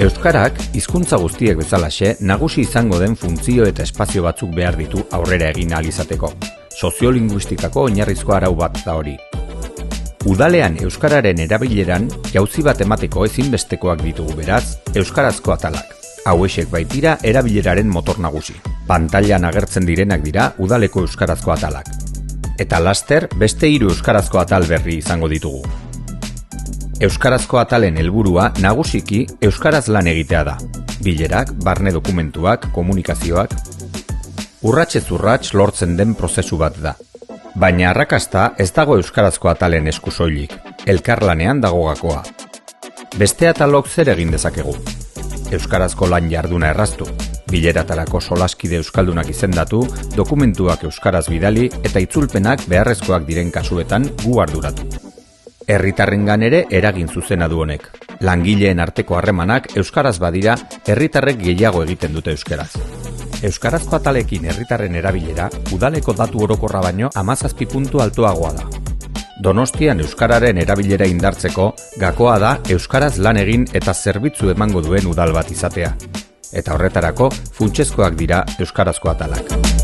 Euskarak, hizkuntza guztiek bezalaxe, nagusi izango den funtzio eta espazio batzuk behar ditu aurrera egin ahal izateko. Soziolinguistikako oinarrizko arau bat da hori. Udalean euskararen erabileran jauzi bat emateko ezinbestekoak ditugu beraz, euskarazko atalak. Hauexek baitira erabileraren motor nagusi. Pantailan agertzen direnak dira udaleko euskarazko atalak. Eta laster beste 3 euskarazko atal berri izango ditugu. Euskarazko atalen helburua nagusiki euskaraz lan egitea da. Bilerak, barne dokumentuak, komunikazioak. Urratsez urrats lortzen den prozesu bat da. Baina arrakasta ez dago euskarazko atalen esku soilik. Elkarlanean dago gakoa. Beste atalok zer egin dezakegu? Euskarazko lan jarduna erraztu. Bileratarako solaskide euskaldunak izendatu, dokumentuak euskaraz bidali eta itzulpenak beharrezkoak diren kasuetan gu arduratu. Herritarrengan ere eragin zuzena du honek. Langileen arteko harremanak euskaraz badira, herritarrek gehiago egiten dute euskaraz. Euskarazko atalekin herritarren erabilera, udaleko datu orokorra baino 17 puntu altuagoa da. Donostian euskararen erabilera indartzeko, gakoa da euskaraz lan egin eta zerbitzu emango duen udal bat izatea. Eta horretarako, funtsezkoak dira euskarazko atalak.